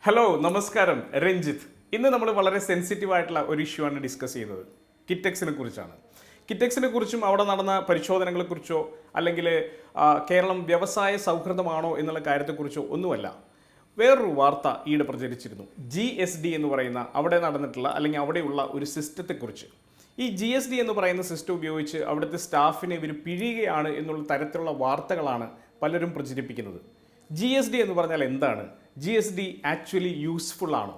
Hello നമസ്കാരം രഞ്ജിത്ത്. ഇന്ന് നമ്മൾ വളരെ സെൻസിറ്റീവ് ആയിട്ടുള്ള ഒരു ഇഷ്യൂ ആണ് ഡിസ്കസ് ചെയ്യുന്നത്. കിറ്റെക്സിനെ കുറിച്ചാണ്. കിറ്റെക്സിനെ കുറിച്ചും അവിടെ നടന്ന പരിശോധനകളെക്കുറിച്ചോ അല്ലെങ്കിൽ കേരളം വ്യവസായ സൗഹൃദമാണോ എന്നുള്ള കാര്യത്തെക്കുറിച്ചോ ഒന്നുമല്ല. വേറൊരു വാർത്ത ഈയിടെ പ്രചരിച്ചിരുന്നു. GSD എന്ന് പറയുന്ന അവിടെ നടന്നിട്ടുള്ള അല്ലെങ്കിൽ അവിടെയുള്ള ഒരു സിസ്റ്റത്തെക്കുറിച്ച്. ഈ GSD എന്ന് പറയുന്ന സിസ്റ്റം ഉപയോഗിച്ച് അവിടുത്തെ സ്റ്റാഫിനെ ഇവർ പിഴിയുകയാണ് എന്നുള്ള തരത്തിലുള്ള വാർത്തകളാണ് പലരും പ്രചരിപ്പിക്കുന്നത്. GSD എന്ന് പറഞ്ഞാൽ എന്താണ്? GSD ആക്ച്വലി യൂസ്ഫുൾ ആണോ?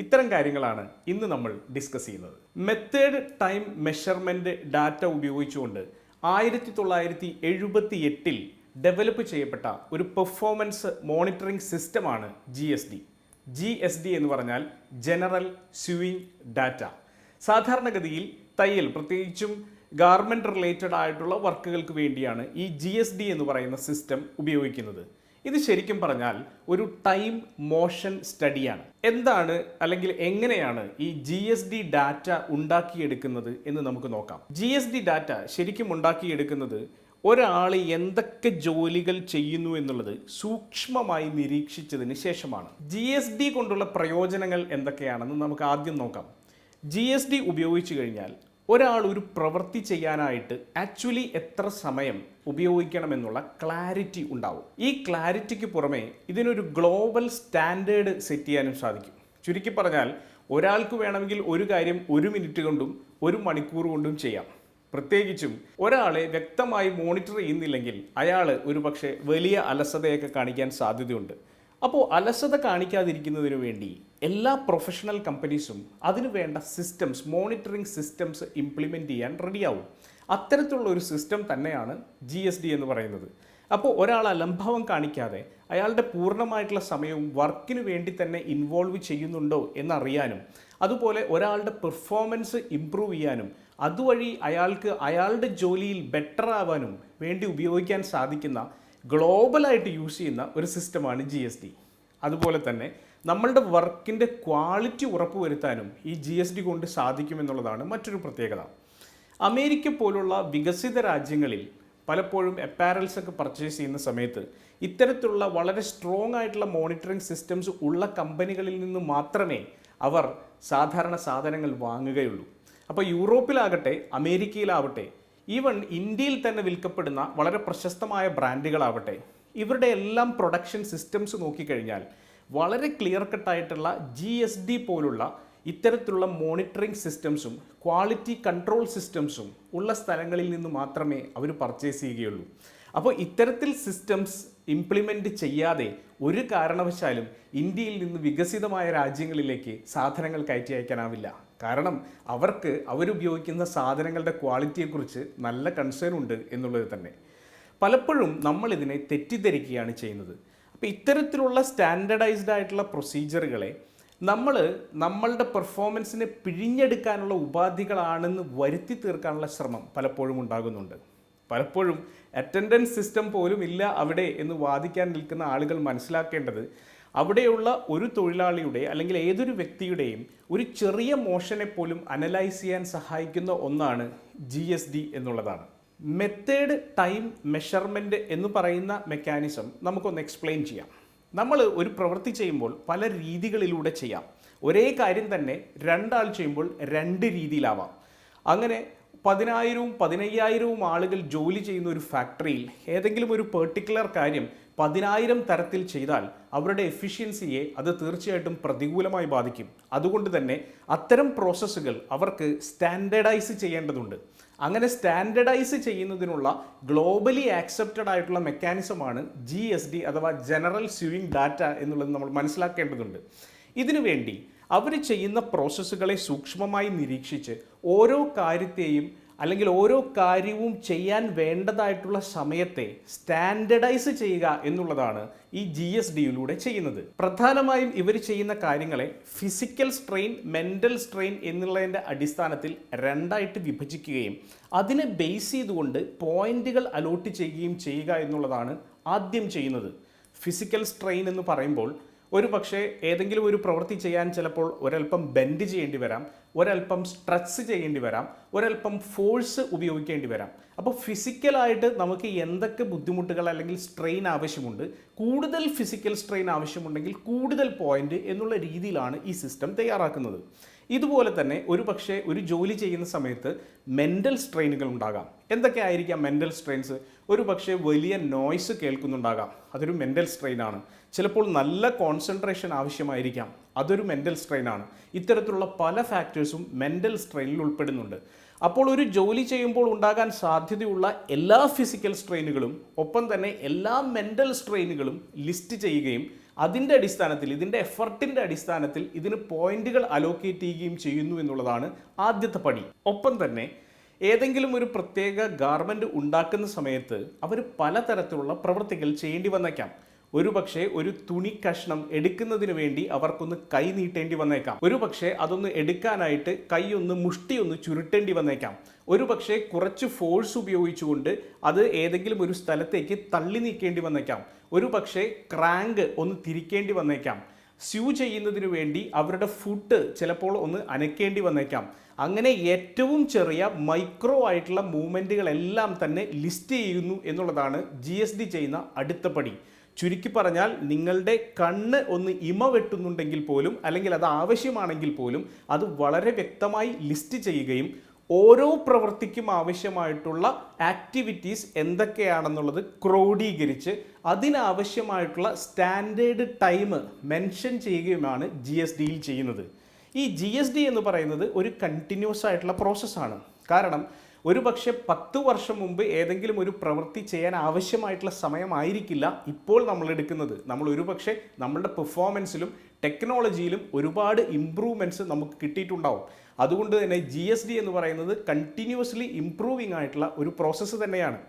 ഇത്തരം കാര്യങ്ങളാണ് ഇന്ന് നമ്മൾ ഡിസ്കസ് ചെയ്യുന്നത്. മെത്തേഡ് ടൈം മെഷർമെൻറ്റ് ഡാറ്റ ഉപയോഗിച്ചുകൊണ്ട് 1978 ഡെവലപ്പ് ചെയ്യപ്പെട്ട ഒരു പെർഫോമൻസ് മോണിറ്ററിംഗ് സിസ്റ്റമാണ് GSD എന്ന് പറഞ്ഞാൽ ജനറൽ സ്വിങ് ഡാറ്റ. സാധാരണഗതിയിൽ തയ്യൽ, പ്രത്യേകിച്ചും ഗാർമെൻറ്റ് റിലേറ്റഡ് ആയിട്ടുള്ള വർക്കുകൾക്ക് വേണ്ടിയാണ് ഈ GSD എന്ന് പറയുന്ന സിസ്റ്റം ഉപയോഗിക്കുന്നത്. ഇത് ശരിക്കും പറഞ്ഞാൽ ഒരു ടൈം മോഷൻ സ്റ്റഡിയാണ്. എന്താണ് അല്ലെങ്കിൽ എങ്ങനെയാണ് ഈ GSD ഡാറ്റ ഉണ്ടാക്കിയെടുക്കുന്നത് എന്ന് നമുക്ക് നോക്കാം. GSD ഡാറ്റ ശരിക്കും ഉണ്ടാക്കിയെടുക്കുന്നത് ഒരാൾ എന്തൊക്കെ ജോലികൾ ചെയ്യുന്നു എന്നുള്ളത് സൂക്ഷ്മമായി നിരീക്ഷിച്ചതിന് ശേഷമാണ്. GSD കൊണ്ടുള്ള പ്രയോജനങ്ങൾ എന്തൊക്കെയാണെന്ന് നമുക്ക് ആദ്യം നോക്കാം. GSD ഉപയോഗിച്ചു കഴിഞ്ഞാൽ ഒരാൾ ഒരു പ്രവൃത്തി ചെയ്യാനായിട്ട് ആക്ച്വലി എത്ര സമയം ഉപയോഗിക്കണമെന്നുള്ള ക്ലാരിറ്റി ഉണ്ടാവും. ഈ ക്ലാരിറ്റിക്ക് പുറമെ ഇതിനൊരു ഗ്ലോബൽ സ്റ്റാൻഡേർഡ് സെറ്റ് ചെയ്യാനും സാധിക്കും. ചുരുക്കി പറഞ്ഞാൽ ഒരാൾക്ക് വേണമെങ്കിൽ ഒരു കാര്യം 1 മിനിറ്റ് കൊണ്ടും 1 മണിക്കൂർ കൊണ്ടും ചെയ്യാം. പ്രത്യേകിച്ചും ഒരാളെ വ്യക്തമായി മോണിറ്റർ ചെയ്യുന്നില്ലെങ്കിൽ അയാൾ ഒരു പക്ഷേ വലിയ അലസതയൊക്കെ കാണിക്കാൻ സാധ്യതയുണ്ട്. അപ്പോൾ അലസത കാണിക്കാതിരിക്കുന്നതിന് വേണ്ടി എല്ലാ പ്രൊഫഷണൽ കമ്പനീസും അതിനു വേണ്ട സിസ്റ്റംസ്, മോണിറ്ററിംഗ് സിസ്റ്റംസ് ഇംപ്ലിമെൻറ്റ് ചെയ്യാൻ റെഡിയാവും. അത്തരത്തിലുള്ള ഒരു സിസ്റ്റം തന്നെയാണ് GSD എന്ന് പറയുന്നത്. അപ്പോൾ ഒരാൾ അലംഭാവം കാണിക്കാതെ അയാളുടെ പൂർണ്ണമായിട്ടുള്ള സമയവും വർക്കിന് വേണ്ടി തന്നെ ഇൻവോൾവ് ചെയ്യുന്നുണ്ടോ എന്നറിയാനും, അതുപോലെ ഒരാളുടെ പെർഫോമൻസ് ഇംപ്രൂവ് ചെയ്യാനും അതുവഴി അയാൾക്ക് അയാളുടെ ജോലിയിൽ ബെറ്റർ ആവാനും വേണ്ടി ഉപയോഗിക്കാൻ സാധിക്കുന്ന ഗ്ലോബലായിട്ട് യൂസ് ചെയ്യുന്ന ഒരു സിസ്റ്റമാണ് GSD. അതുപോലെ തന്നെ നമ്മളുടെ വർക്കിൻ്റെ ക്വാളിറ്റി ഉറപ്പുവരുത്താനും ഈ GSD കൊണ്ട് സാധിക്കുമെന്നുള്ളതാണ് മറ്റൊരു പ്രത്യേകത. അമേരിക്ക പോലുള്ള വികസിത രാജ്യങ്ങളിൽ പലപ്പോഴും അപ്പാരൽസ് ഒക്കെ പർച്ചേസ് ചെയ്യുന്ന സമയത്ത് ഇത്തരത്തിലുള്ള വളരെ സ്ട്രോങ് ആയിട്ടുള്ള മോണിറ്ററിംഗ് സിസ്റ്റംസ് ഉള്ള കമ്പനികളിൽ നിന്ന് മാത്രമേ അവർ സാധാരണ സാധനങ്ങൾ വാങ്ങുകയുള്ളൂ. അപ്പോൾ യൂറോപ്പിലാകട്ടെ അമേരിക്കയിലാവട്ടെ ഈവൻ ഇന്ത്യയിൽ തന്നെ വിൽക്കപ്പെടുന്ന വളരെ പ്രശസ്തമായ ബ്രാൻഡുകളാവട്ടെ, ഇവരുടെ എല്ലാം പ്രൊഡക്ഷൻ സിസ്റ്റംസ് നോക്കിക്കഴിഞ്ഞാൽ വളരെ ക്ലിയർ കട്ടായിട്ടുള്ള GSD പോലുള്ള ഇത്തരത്തിലുള്ള മോണിറ്ററിംഗ് സിസ്റ്റംസും ക്വാളിറ്റി കൺട്രോൾ സിസ്റ്റംസും ഉള്ള സ്ഥലങ്ങളിൽ നിന്ന് മാത്രമേ അവർ പർച്ചേസ് ചെയ്യുകയുള്ളൂ. അപ്പോൾ ഇത്തരത്തിൽ സിസ്റ്റംസ് ഇംപ്ലിമെൻറ്റ് ചെയ്യാതെ ഒരു കാരണവശാലും ഇന്ത്യയിൽ നിന്ന് വികസിതമായ രാജ്യങ്ങളിലേക്ക് സാധനങ്ങൾ കയറ്റി അയക്കാനാവില്ല. കാരണം അവരുപയോഗിക്കുന്ന സാധനങ്ങളുടെ ക്വാളിറ്റിയെക്കുറിച്ച് നല്ല കൺസേൺ ഉണ്ട് എന്നുള്ളത് തന്നെ. പലപ്പോഴും നമ്മളിതിനെ തെറ്റിദ്ധരിക്കുകയാണ് ചെയ്യുന്നത്. അപ്പോൾ ഇത്തരത്തിലുള്ള സ്റ്റാൻഡർഡൈസ്ഡ് ആയിട്ടുള്ള പ്രൊസീജിയറുകളെ നമ്മളുടെ പെർഫോമൻസിനെ പിഴിഞ്ഞെടുക്കാനുള്ള ഉപാധികളാണെന്ന് വരുത്തി തീർക്കാനുള്ള ശ്രമം പലപ്പോഴും ഉണ്ടാകുന്നുണ്ട്. പലപ്പോഴും അറ്റൻഡൻസ് സിസ്റ്റം പോലും ഇല്ല അവിടെ എന്ന് വാദിക്കാൻ നിൽക്കുന്ന ആളുകൾ മനസ്സിലാക്കേണ്ടത് അവിടെയുള്ള ഒരു തൊഴിലാളിയുടെ അല്ലെങ്കിൽ ഏതൊരു വ്യക്തിയുടെയും ഒരു ചെറിയ മോഷനെ പോലും അനലൈസ് ചെയ്യാൻ സഹായിക്കുന്ന ഒന്നാണ് GSD എന്നുള്ളതാണ്. മെത്തേഡ് ടൈം മെഷർമെൻറ്റ് എന്ന് പറയുന്ന മെക്കാനിസം നമുക്കൊന്ന് എക്സ്പ്ലെയിൻ ചെയ്യാം. നമ്മൾ ഒരു പ്രവൃത്തി ചെയ്യുമ്പോൾ പല രീതികളിലൂടെ ചെയ്യാം. ഒരേ കാര്യം തന്നെ രണ്ടാൾ ചെയ്യുമ്പോൾ 2 രീതിയിലാവാം. അങ്ങനെ 10,000-ഉം 15,000-ഉം ആളുകൾ ജോലി ചെയ്യുന്ന ഒരു ഫാക്ടറിയിൽ ഏതെങ്കിലും ഒരു പെർട്ടിക്കുലർ കാര്യം 10,000 തരത്തിൽ ചെയ്താൽ അവരുടെ എഫിഷ്യൻസിയെ അത് തീർച്ചയായിട്ടും പ്രതികൂലമായി ബാധിക്കും. അതുകൊണ്ട് തന്നെ അത്തരം പ്രോസസ്സുകൾ അവർക്ക് സ്റ്റാൻഡേർഡൈസ് ചെയ്യേണ്ടതുണ്ട്. അങ്ങനെ സ്റ്റാൻഡേർഡൈസ് ചെയ്യുന്നതിനുള്ള ഗ്ലോബലി ആക്സെപ്റ്റഡ് ആയിട്ടുള്ള മെക്കാനിസമാണ് GSD അഥവാ ജനറൽ സ്വിങ് ഡാറ്റ എന്നുള്ളത് നമ്മൾ മനസ്സിലാക്കേണ്ടതുണ്ട്. ഇതിനുവേണ്ടി അവർ ചെയ്യുന്ന പ്രോസസ്സുകളെ സൂക്ഷ്മമായി നിരീക്ഷിച്ച് ഓരോ കാര്യത്തെയും അല്ലെങ്കിൽ ഓരോ കാര്യവും ചെയ്യാൻ വേണ്ടതായിട്ടുള്ള സമയത്തെ സ്റ്റാൻഡർഡൈസ് ചെയ്യുക എന്നുള്ളതാണ് ഈ GSDയിലൂടെ ചെയ്യുന്നത്. പ്രധാനമായും ഇവർ ചെയ്യുന്ന കാര്യങ്ങളെ ഫിസിക്കൽ സ്ട്രെയിൻ, മെൻ്റൽ സ്ട്രെയിൻ എന്നുള്ളതിൻ്റെ അടിസ്ഥാനത്തിൽ 2ആയിട്ട് വിഭജിക്കുകയും അതിനെ ബേസ് ചെയ്തുകൊണ്ട് പോയിന്റുകൾ അലോട്ട് ചെയ്യുകയും ചെയ്യുക എന്നുള്ളതാണ് ആദ്യം ചെയ്യുന്നത്. ഫിസിക്കൽ സ്ട്രെയിൻ എന്ന് പറയുമ്പോൾ ഒരു പക്ഷേ ഏതെങ്കിലും ഒരു പ്രവൃത്തി ചെയ്യാൻ ചിലപ്പോൾ ഒരല്പം ബെൻഡ് ചെയ്യേണ്ടി വരാം, ഒരല്പം സ്ട്രെച്ച് ചെയ്യേണ്ടി വരാം, ഒരല്പം ഫോഴ്സ് ഉപയോഗിക്കേണ്ടി വരാം. അപ്പോൾ ഫിസിക്കലായിട്ട് നമുക്ക് എന്തൊക്കെ ബുദ്ധിമുട്ടുകൾ അല്ലെങ്കിൽ സ്ട്രെയിൻ ആവശ്യമുണ്ട്, കൂടുതൽ ഫിസിക്കൽ സ്ട്രെയിൻ ആവശ്യമുണ്ടെങ്കിൽ കൂടുതൽ പോയിന്റ് എന്നുള്ള രീതിയിലാണ് ഈ സിസ്റ്റം തയ്യാറാക്കുന്നത്. ഇതുപോലെ തന്നെ ഒരു പക്ഷേ ഒരു ജോലി ചെയ്യുന്ന സമയത്ത് മെൻ്റൽ സ്ട്രെയിനുകൾ ഉണ്ടാകാം. എന്തൊക്കെ ആയിരിക്കാം മെൻ്റൽ സ്ട്രെയിൻസ്? ഒരു പക്ഷേ വലിയ നോയ്സ് കേൾക്കുന്നുണ്ടാകാം, അതൊരു മെൻ്റൽ സ്ട്രെയിനാണ്. ചിലപ്പോൾ നല്ല കോൺസെൻട്രേഷൻ ആവശ്യമായിരിക്കാം, അതൊരു മെൻ്റൽ സ്ട്രെയിനാണ്. ഇത്തരത്തിലുള്ള പല ഫാക്ടേഴ്സും മെൻ്റൽ സ്ട്രെയിനിൽ ഉൾപ്പെടുന്നുണ്ട്. അപ്പോൾ ഒരു ജോലി ചെയ്യുമ്പോൾ ഉണ്ടാകാൻ സാധ്യതയുള്ള എല്ലാ ഫിസിക്കൽ സ്ട്രെയിനുകളും ഒപ്പം തന്നെ എല്ലാ മെൻ്റൽ സ്ട്രെയിനുകളും ലിസ്റ്റ് ചെയ്യുകയും അതിൻ്റെ അടിസ്ഥാനത്തിൽ, ഇതിൻ്റെ എഫർട്ടിൻ്റെ അടിസ്ഥാനത്തിൽ ഇതിന് പോയിന്റുകൾ അലോക്കേറ്റ് ചെയ്യുകയും ചെയ്യുന്നു എന്നുള്ളതാണ് ആദ്യത്തെ പടി. ഒപ്പം തന്നെ ഏതെങ്കിലും ഒരു പ്രത്യേക ഗാർമെൻറ്റ് ഉണ്ടാക്കുന്ന സമയത്ത് അവർ പലതരത്തിലുള്ള പ്രവൃത്തികൾ ചെയ്യേണ്ടി വന്നേക്കാം. ഒരു പക്ഷേ ഒരു തുണി കഷ്ണം എടുക്കുന്നതിന് വേണ്ടി അവർക്കൊന്ന് കൈ നീട്ടേണ്ടി വന്നേക്കാം. ഒരു പക്ഷേ അതൊന്ന് എടുക്കാനായിട്ട് കൈയൊന്ന് മുഷ്ടിയൊന്ന് ചുരുട്ടേണ്ടി വന്നേക്കാം. ഒരു പക്ഷേ കുറച്ച് ഫോഴ്സ് ഉപയോഗിച്ചുകൊണ്ട് അത് ഏതെങ്കിലും ഒരു സ്ഥലത്തേക്ക് തള്ളി നീക്കേണ്ടി വന്നേക്കാം. ഒരു പക്ഷേ ക്രാങ്ക് ഒന്ന് തിരിക്കേണ്ടി വന്നേക്കാം. സ്യൂ ചെയ്യുന്നതിന് വേണ്ടി അവരുടെ ഫുട്ട് ചിലപ്പോൾ ഒന്ന് അനക്കേണ്ടി വന്നേക്കാം. അങ്ങനെ ഏറ്റവും ചെറിയ മൈക്രോ ആയിട്ടുള്ള മൂവ്മെൻറ്റുകളെല്ലാം തന്നെ ലിസ്റ്റ് ചെയ്യുന്നു എന്നുള്ളതാണ് GSD ചെയ്യുന്ന അടുത്ത പടി. ചുരുക്കി പറഞ്ഞാൽ നിങ്ങളുടെ കണ്ണ് ഒന്ന് ഇമ വെട്ടുന്നുണ്ടെങ്കിൽ പോലും അല്ലെങ്കിൽ അത് ആവശ്യമാണെങ്കിൽ പോലും അത് വളരെ വ്യക്തമായി ലിസ്റ്റ് ചെയ്യുകയും ഓരോ പ്രവൃത്തിക്കും ആവശ്യമായിട്ടുള്ള ആക്ടിവിറ്റീസ് എന്തൊക്കെയാണെന്നുള്ളത് ക്രോഡീകരിച്ച് അതിനാവശ്യമായിട്ടുള്ള സ്റ്റാൻഡേർഡ് ടൈം മെൻഷൻ ചെയ്യുകയുമാണ് GSDയിൽ ചെയ്യുന്നത്. ഈ GSD എന്ന് പറയുന്നത് ഒരു കണ്ടിന്യൂസ് ആയിട്ടുള്ള പ്രോസസ്സാണ്. കാരണം ഒരു പക്ഷേ 10 വർഷം മുമ്പ് ഏതെങ്കിലും ഒരു പ്രവൃത്തി ചെയ്യാൻ ആവശ്യമായിട്ടുള്ള സമയമായിരിക്കില്ല ഇപ്പോൾ നമ്മൾ എടുക്കുന്നത്. നമ്മൾ ഒരു പക്ഷേ നമ്മളുടെ പെർഫോമൻസിലും ടെക്നോളജിയിലും ഒരുപാട് ഇമ്പ്രൂവ്മെൻറ്റ്സ് നമുക്ക് കിട്ടിയിട്ടുണ്ടാവും. അതുകൊണ്ട് തന്നെ GSD എന്ന് പറയുന്നത് കണ്ടിന്യൂസ്ലി ഇംപ്രൂവിങ് ആയിട്ടുള്ള ഒരു പ്രോസസ്സ് തന്നെയാണ്.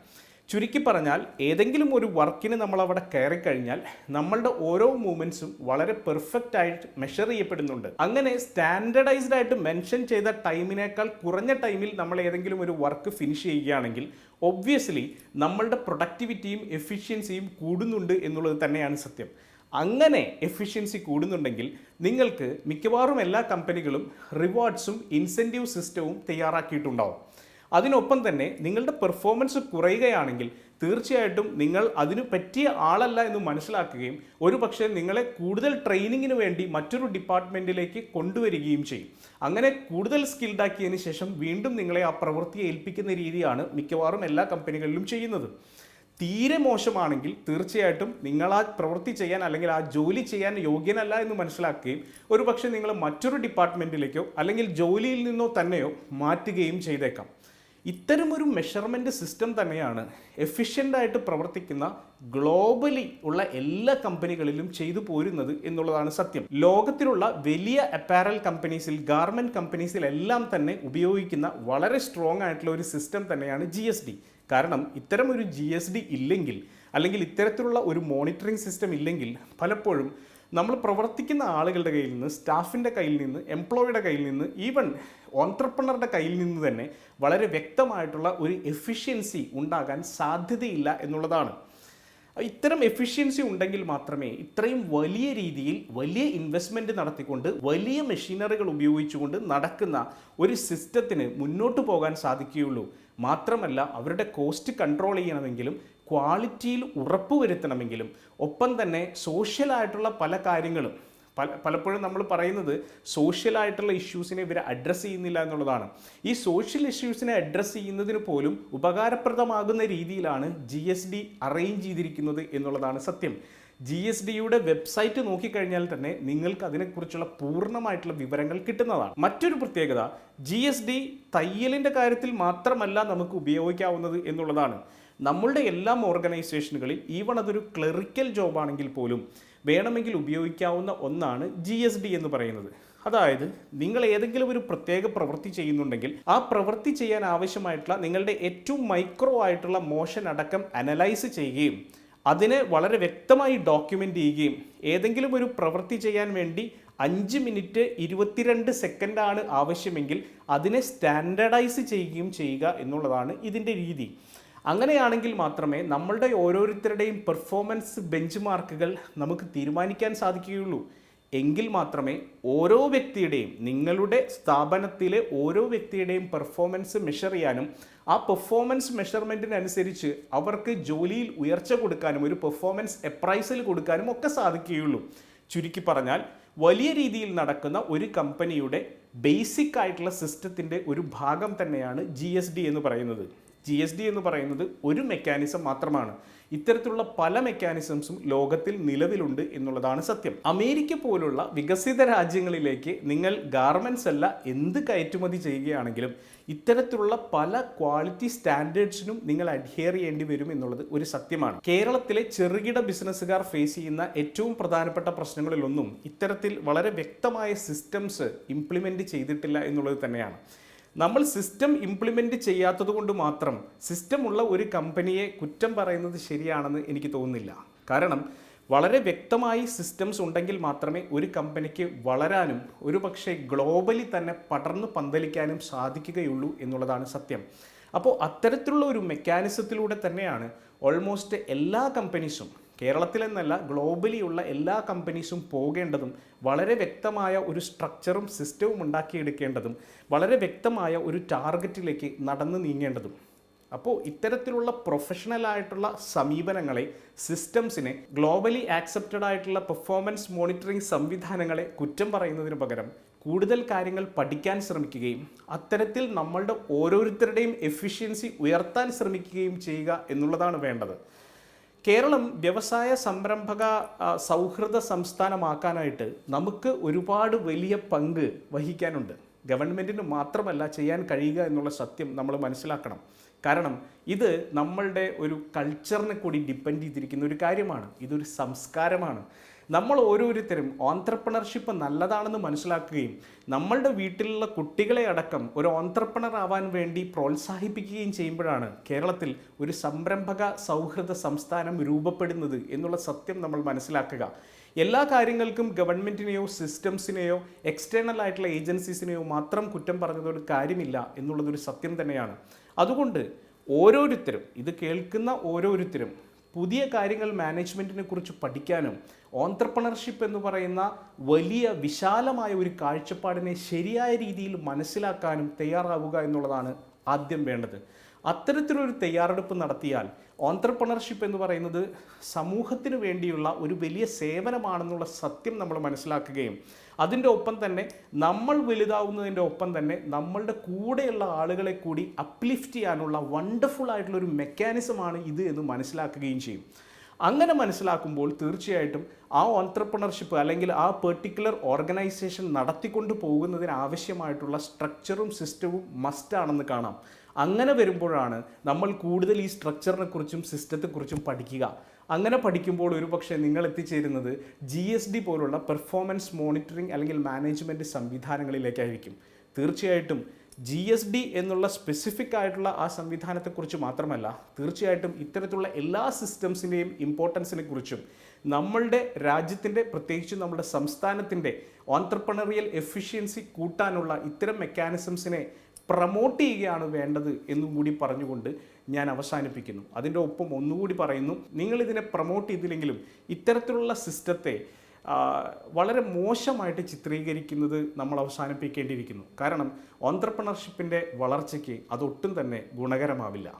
ചുരുക്കി പറഞ്ഞാൽ ഏതെങ്കിലും ഒരു വർക്കിന് നമ്മൾ അവിടെ കയറിക്കഴിഞ്ഞാൽ നമ്മളുടെ ഓരോ മൂവ്മെൻറ്റ്സും വളരെ പെർഫെക്റ്റ് ആയിട്ട് മെഷർ ചെയ്യപ്പെടുന്നുണ്ട്. അങ്ങനെ സ്റ്റാൻഡർഡൈസ്ഡ് ആയിട്ട് മെൻഷൻ ചെയ്ത ടൈമിനേക്കാൾ കുറഞ്ഞ ടൈമിൽ നമ്മൾ ഏതെങ്കിലും ഒരു വർക്ക് ഫിനിഷ് ചെയ്യുകയാണെങ്കിൽ ഒബ്വിയസ്ലി നമ്മളുടെ പ്രൊഡക്ടിവിറ്റിയും എഫിഷ്യൻസിയും കൂടുന്നുണ്ട് എന്നുള്ളത് തന്നെയാണ് സത്യം. അങ്ങനെ എഫിഷ്യൻസി കൂടുന്നുണ്ടെങ്കിൽ നിങ്ങൾക്ക് മിക്കവാറും എല്ലാ കമ്പനികളും റിവാർഡ്സും ഇൻസെൻറ്റീവ് സിസ്റ്റവും തയ്യാറാക്കിയിട്ടുണ്ടാവും. അതിനൊപ്പം തന്നെ നിങ്ങളുടെ പെർഫോമൻസ് കുറയുകയാണെങ്കിൽ തീർച്ചയായിട്ടും നിങ്ങൾ അതിനു പറ്റിയ ആളല്ല എന്ന് മനസ്സിലാക്കുകയും ഒരു പക്ഷേ നിങ്ങളെ കൂടുതൽ ട്രെയിനിങ്ങിന് വേണ്ടി മറ്റൊരു ഡിപ്പാർട്ട്മെൻറ്റിലേക്ക് കൊണ്ടുവരികയും ചെയ്യും. അങ്ങനെ കൂടുതൽ സ്കിൽഡ് ആക്കിയതിന് ശേഷം വീണ്ടും നിങ്ങളെ ആ പ്രവൃത്തിയെ ഏൽപ്പിക്കുന്ന രീതിയാണ് മിക്കവാറും എല്ലാ കമ്പനികളിലും ചെയ്യുന്നത്. തീരെ മോശമാണെങ്കിൽ തീർച്ചയായിട്ടും നിങ്ങൾ ആ പ്രവൃത്തി ചെയ്യാൻ അല്ലെങ്കിൽ ആ ജോലി ചെയ്യാൻ യോഗ്യനല്ല എന്ന് മനസ്സിലാക്കുകയും ഒരു പക്ഷേ നിങ്ങൾ മറ്റൊരു ഡിപ്പാർട്ട്മെൻറ്റിലേക്കോ അല്ലെങ്കിൽ ജോലിയിൽ നിന്നോ തന്നെയോ മാറ്റുകയും ചെയ്തേക്കാം. ഇത്തരമൊരു മെഷർമെൻറ്റ് സിസ്റ്റം തന്നെയാണ് എഫിഷ്യൻ്റായിട്ട് പ്രവർത്തിക്കുന്ന ഗ്ലോബലി ഉള്ള എല്ലാ കമ്പനികളിലും ചെയ്തു പോരുന്നത് എന്നുള്ളതാണ് സത്യം. ലോകത്തിലുള്ള വലിയ അപ്പാരൽ കമ്പനീസിൽ, ഗാർമെൻറ്റ് കമ്പനീസിലെല്ലാം തന്നെ ഉപയോഗിക്കുന്ന വളരെ സ്ട്രോങ് ആയിട്ടുള്ള ഒരു സിസ്റ്റം തന്നെയാണ് GSD. കാരണം ഇത്തരമൊരു GSD ഇല്ലെങ്കിൽ അല്ലെങ്കിൽ ഇത്തരത്തിലുള്ള ഒരു മോണിറ്ററിംഗ് സിസ്റ്റം ഇല്ലെങ്കിൽ പലപ്പോഴും നമ്മൾ പ്രവർത്തിക്കുന്ന ആളുകളുടെ കയ്യിൽ നിന്ന്, സ്റ്റാഫിൻ്റെ കയ്യിൽ നിന്ന്, എംപ്ലോയിയുടെ കയ്യിൽ നിന്ന്, ഈവൻ ഓൺട്രപ്രണറുടെ കയ്യിൽ നിന്ന് തന്നെ വളരെ വ്യക്തമായിട്ടുള്ള ഒരു എഫിഷ്യൻസി ഉണ്ടാകാൻ സാധ്യതയില്ല എന്നുള്ളതാണ്. ഇത്തരം എഫിഷ്യൻസി ഉണ്ടെങ്കിൽ മാത്രമേ ഇത്രയും വലിയ രീതിയിൽ വലിയ ഇൻവെസ്റ്റ്മെൻറ്റ് നടത്തിക്കൊണ്ട് വലിയ മെഷീനറികൾ ഉപയോഗിച്ചുകൊണ്ട് നടക്കുന്ന ഒരു സിസ്റ്റത്തിന് മുന്നോട്ട് പോകാൻ സാധിക്കുകയുള്ളൂ. മാത്രമല്ല അവരുടെ കോസ്റ്റ് കൺട്രോൾ ചെയ്യണമെങ്കിലും ക്വാളിറ്റിയിൽ ഉറപ്പുവരുത്തണമെങ്കിലും ഒപ്പം തന്നെ സോഷ്യലായിട്ടുള്ള പല കാര്യങ്ങളും പലപ്പോഴും നമ്മൾ പറയുന്നത് സോഷ്യലായിട്ടുള്ള ഇഷ്യൂസിനെ ഇവർ അഡ്രസ്സ് ചെയ്യുന്നില്ല എന്നുള്ളതാണ്. ഈ സോഷ്യൽ ഇഷ്യൂസിനെ അഡ്രസ്സ് ചെയ്യുന്നതിന് പോലും ഉപകാരപ്രദമാകുന്ന രീതിയിലാണ് GSD അറേഞ്ച് ചെയ്തിരിക്കുന്നത് എന്നുള്ളതാണ് സത്യം. GSDയുടെ വെബ്സൈറ്റ് നോക്കിക്കഴിഞ്ഞാൽ തന്നെ നിങ്ങൾക്ക് അതിനെക്കുറിച്ചുള്ള പൂർണ്ണമായിട്ടുള്ള വിവരങ്ങൾ കിട്ടുന്നതാണ്. മറ്റൊരു പ്രത്യേകത GSD തയ്യലിൻ്റെ കാര്യത്തിൽ മാത്രമല്ല നമുക്ക് ഉപയോഗിക്കാവുന്നത് എന്നുള്ളതാണ്. നമ്മളുടെ എല്ലാം ഓർഗനൈസേഷനുകളിൽ ഈവൺ അതൊരു ക്ലറിക്കൽ ജോബാണെങ്കിൽ പോലും വേണമെങ്കിൽ ഉപയോഗിക്കാവുന്ന ഒന്നാണ് GSD എന്ന് പറയുന്നത്. അതായത് നിങ്ങൾ ഏതെങ്കിലും ഒരു പ്രത്യേക പ്രവൃത്തി ചെയ്യുന്നുണ്ടെങ്കിൽ ആ പ്രവൃത്തി ചെയ്യാൻ ആവശ്യമായിട്ടുള്ള നിങ്ങളുടെ ഏറ്റവും മൈക്രോ ആയിട്ടുള്ള മോഷൻ അടക്കം അനലൈസ് ചെയ്യുകയും അതിനെ വളരെ വ്യക്തമായി ഡോക്യുമെൻ്റ് ചെയ്യുകയും ഏതെങ്കിലും ഒരു പ്രവൃത്തി ചെയ്യാൻ വേണ്ടി 5 മിനിറ്റ് 22 സെക്കൻഡാണ് ആവശ്യമെങ്കിൽ അതിനെ സ്റ്റാൻഡർഡൈസ് ചെയ്യുകയും ചെയ്യുക എന്നുള്ളതാണ് ഇതിൻ്റെ രീതി. അങ്ങനെയാണെങ്കിൽ മാത്രമേ നമ്മളുടെ ഓരോരുത്തരുടെയും പെർഫോമൻസ് ബെഞ്ച് മാർക്കുകൾ നമുക്ക് തീരുമാനിക്കാൻ സാധിക്കുകയുള്ളൂ. എങ്കിൽ മാത്രമേ ഓരോ വ്യക്തിയുടെയും, നിങ്ങളുടെ സ്ഥാപനത്തിലെ ഓരോ വ്യക്തിയുടെയും പെർഫോമൻസ് മെഷർ ചെയ്യാനും ആ പെർഫോമൻസ് മെഷർമെൻറ്റിനനുസരിച്ച് അവർക്ക് ജോലിയിൽ ഉയർച്ച കൊടുക്കാനും ഒരു പെർഫോമൻസ് അപ്രൈസൽ കൊടുക്കാനും ഒക്കെ സാധിക്കുകയുള്ളൂ. ചുരുക്കി പറഞ്ഞാൽ വലിയ രീതിയിൽ നടക്കുന്ന ഒരു കമ്പനിയുടെ ബേസിക് ആയിട്ടുള്ള സിസ്റ്റത്തിൻ്റെ ഒരു ഭാഗം തന്നെയാണ് GSD എന്ന് പറയുന്നത്. GSD എന്ന് പറയുന്നത് ഒരു മെക്കാനിസം മാത്രമാണ്. ഇത്തരത്തിലുള്ള പല മെക്കാനിസംസും ലോകത്തിൽ നിലവിലുണ്ട് എന്നുള്ളതാണ് സത്യം. അമേരിക്ക പോലുള്ള വികസിത രാജ്യങ്ങളിലേക്ക് നിങ്ങൾ ഗാർമെൻറ്റ്സ് അല്ല എന്ത് കയറ്റുമതി ചെയ്യുകയാണെങ്കിലും ഇത്തരത്തിലുള്ള പല ക്വാളിറ്റി സ്റ്റാൻഡേർഡ്സിനും നിങ്ങൾ അഡ്ഹിയർ ചെയ്യേണ്ടി വരും എന്നുള്ളത് ഒരു സത്യമാണ്. കേരളത്തിലെ ചെറുകിട ബിസിനസ്സുകാർ ഫേസ് ചെയ്യുന്ന ഏറ്റവും പ്രധാനപ്പെട്ട പ്രശ്നങ്ങളിലൊന്നും ഇത്തരത്തിൽ വളരെ വ്യക്തമായ സിസ്റ്റംസ് ഇംപ്ലിമെൻറ്റ് ചെയ്തിട്ടില്ല എന്നുള്ളത് തന്നെയാണ്. നമ്മൾ സിസ്റ്റം ഇംപ്ലിമെൻറ്റ് ചെയ്യാത്തത് കൊണ്ട് മാത്രം സിസ്റ്റമുള്ള ഒരു കമ്പനിയെ കുറ്റം പറയുന്നത് ശരിയാണെന്ന് എനിക്ക് തോന്നുന്നില്ല. കാരണം വളരെ വ്യക്തമായി സിസ്റ്റംസ് ഉണ്ടെങ്കിൽ മാത്രമേ ഒരു കമ്പനിക്ക് വളരാനും ഒരു പക്ഷേ ഗ്ലോബലി തന്നെ പടർന്നു പന്തലിക്കാനും സാധിക്കുകയുള്ളൂ എന്നുള്ളതാണ് സത്യം. അപ്പോൾ അത്തരത്തിലുള്ള ഒരു മെക്കാനിസത്തിലൂടെ തന്നെയാണ് ഓൾമോസ്റ്റ് എല്ലാ കമ്പനീസും, കേരളത്തിലെന്നല്ല ഗ്ലോബലി ഉള്ള എല്ലാ കമ്പനീസും പോകേണ്ടതും വളരെ വ്യക്തമായ ഒരു സ്ട്രക്ചറും സിസ്റ്റവും ഉണ്ടാക്കിയെടുക്കേണ്ടതും വളരെ വ്യക്തമായ ഒരു ടാർഗറ്റിലേക്ക് നടന്നു നീങ്ങേണ്ടതും. അപ്പോൾ ഇത്തരത്തിലുള്ള പ്രൊഫഷണലായിട്ടുള്ള സമീപനങ്ങളെ, സിസ്റ്റംസിനെ, ഗ്ലോബലി ആക്സെപ്റ്റഡ് ആയിട്ടുള്ള പെർഫോമൻസ് മോണിറ്ററിംഗ് സംവിധാനങ്ങളെ കുറ്റം പറയുന്നതിന് പകരം കൂടുതൽ കാര്യങ്ങൾ പഠിക്കാൻ ശ്രമിക്കുകയും അത്തരത്തിൽ നമ്മളുടെ ഓരോരുത്തരുടെയും എഫിഷ്യൻസി ഉയർത്താൻ ശ്രമിക്കുകയും ചെയ്യുക എന്നുള്ളതാണ് വേണ്ടത്. കേരളം വ്യവസായ സംരംഭക സൗഹൃദ സംസ്ഥാനമാക്കാനായിട്ട് നമുക്ക് ഒരുപാട് വലിയ പങ്ക് വഹിക്കാനുണ്ട്. ഗവൺമെൻറ്റിന് മാത്രമല്ല ചെയ്യാൻ കഴിയുക എന്നുള്ള സത്യം നമ്മൾ മനസ്സിലാക്കണം. കാരണം ഇത് നമ്മളുടെ ഒരു കൾച്ചറിനെ കൂടി ഡിപ്പെൻഡ് ചെയ്തിരിക്കുന്ന ഒരു കാര്യമാണ്. ഇതൊരു സംസ്കാരമാണ്. നമ്മൾ ഓരോരുത്തരും ഓൺട്രപ്രണർഷിപ്പ് നല്ലതാണെന്ന് മനസ്സിലാക്കുകയും നമ്മളുടെ വീട്ടിലുള്ള കുട്ടികളെ അടക്കം ഒരു ഓൺട്രപ്രണർ ആവാൻ വേണ്ടി പ്രോത്സാഹിപ്പിക്കുകയും ചെയ്യുമ്പോഴാണ് കേരളത്തിൽ ഒരു സംരംഭക സൗഹൃദ സംസ്ഥാനം രൂപപ്പെടുന്നത് എന്നുള്ള സത്യം നമ്മൾ മനസ്സിലാക്കുക. എല്ലാ കാര്യങ്ങൾക്കും ഗവൺമെൻറ്റിനെയോ സിസ്റ്റംസിനെയോ എക്സ്റ്റേണൽ ആയിട്ടുള്ള ഏജൻസീസിനെയോ മാത്രം കുറ്റം പറഞ്ഞതൊരു കാര്യമില്ല എന്നുള്ളതൊരു സത്യം തന്നെയാണ്. അതുകൊണ്ട് ഓരോരുത്തരും, ഇത് കേൾക്കുന്ന ഓരോരുത്തരും പുതിയ കാര്യങ്ങൾ മാനേജ്മെൻറ്റിനെ കുറിച്ച് പഠിക്കാനും ഓൺട്രപ്രണർഷിപ്പ് എന്ന് പറയുന്ന വലിയ വിശാലമായ ഒരു കാഴ്ചപ്പാടിനെ ശരിയായ രീതിയിൽ മനസ്സിലാക്കാനും തയ്യാറാവുക എന്നുള്ളതാണ് ആദ്യം വേണ്ടത്. അത്തരത്തിലൊരു തയ്യാറെടുപ്പ് നടത്തിയാൽ ഓൺട്രപ്രണർഷിപ്പ് എന്ന് പറയുന്നത് സമൂഹത്തിന് വേണ്ടിയുള്ള ഒരു വലിയ സേവനമാണെന്നുള്ള സത്യം നമ്മൾ മനസ്സിലാക്കുകയും അതിൻ്റെ ഒപ്പം തന്നെ നമ്മൾ വലുതാവുന്നതിൻ്റെ ഒപ്പം തന്നെ നമ്മളുടെ കൂടെയുള്ള ആളുകളെ കൂടി അപ്ലിഫ്റ്റ് ചെയ്യാനുള്ള വണ്ടർഫുൾ ആയിട്ടുള്ള ഒരു മെക്കാനിസമാണ് ഇത് എന്ന് മനസ്സിലാക്കുകയും ചെയ്യും. അങ്ങനെ മനസ്സിലാക്കുമ്പോൾ തീർച്ചയായിട്ടും ആ ഓൺട്രപ്രണർഷിപ്പ് അല്ലെങ്കിൽ ആ പെർട്ടിക്കുലർ ഓർഗനൈസേഷൻ നടത്തിക്കൊണ്ട് പോകുന്നതിന് ആവശ്യമായിട്ടുള്ള സ്ട്രക്ചറും സിസ്റ്റവും മസ്റ്റാണെന്ന് കാണാം. അങ്ങനെ വരുമ്പോഴാണ് നമ്മൾ കൂടുതൽ ഈ സ്ട്രക്ചറിനെ കുറിച്ചും സിസ്റ്റത്തെക്കുറിച്ചും പഠിക്കുക. അങ്ങനെ പഠിക്കുമ്പോൾ ഒരുപക്ഷെ നിങ്ങൾ എത്തിച്ചേരുന്നത് GSD പോലുള്ള പെർഫോമൻസ് മോണിറ്ററിംഗ് അല്ലെങ്കിൽ മാനേജ്മെൻറ്റ് സംവിധാനങ്ങളിലേക്കായിരിക്കും. തീർച്ചയായിട്ടും GSD എന്നുള്ള സ്പെസിഫിക് ആയിട്ടുള്ള ആ സംവിധാനത്തെക്കുറിച്ച് മാത്രമല്ല, തീർച്ചയായിട്ടും ഇത്തരത്തിലുള്ള എല്ലാ സിസ്റ്റംസിൻ്റെയും ഇമ്പോർട്ടൻസിനെ കുറിച്ചും നമ്മളുടെ രാജ്യത്തിൻ്റെ, പ്രത്യേകിച്ച് നമ്മുടെ സംസ്ഥാനത്തിൻ്റെ ഓൺട്രപ്രണറിയൽ എഫിഷ്യൻസി കൂട്ടാനുള്ള ഇത്തരം മെക്കാനിസംസിനെ പ്രമോട്ട് ചെയ്യുകയാണ് വേണ്ടത് എന്നും കൂടി പറഞ്ഞുകൊണ്ട് ഞാൻ അവസാനിപ്പിക്കുന്നു. അതിൻ്റെ ഒപ്പം ഒന്നുകൂടി പറയുന്നു, നിങ്ങളിതിനെ പ്രമോട്ട് ചെയ്തില്ലെങ്കിലും ഇത്തരത്തിലുള്ള സിസ്റ്റത്തെ വളരെ മോശമായിട്ട് ചിത്രീകരിക്കുന്നത് നമ്മൾ അവസാനിപ്പിക്കേണ്ടിയിരിക്കുന്നു. കാരണം ഓൺട്രപ്രണർഷിപ്പിൻ്റെ വളർച്ചയ്ക്ക് അതൊട്ടും തന്നെ ഗുണകരമാവില്ല.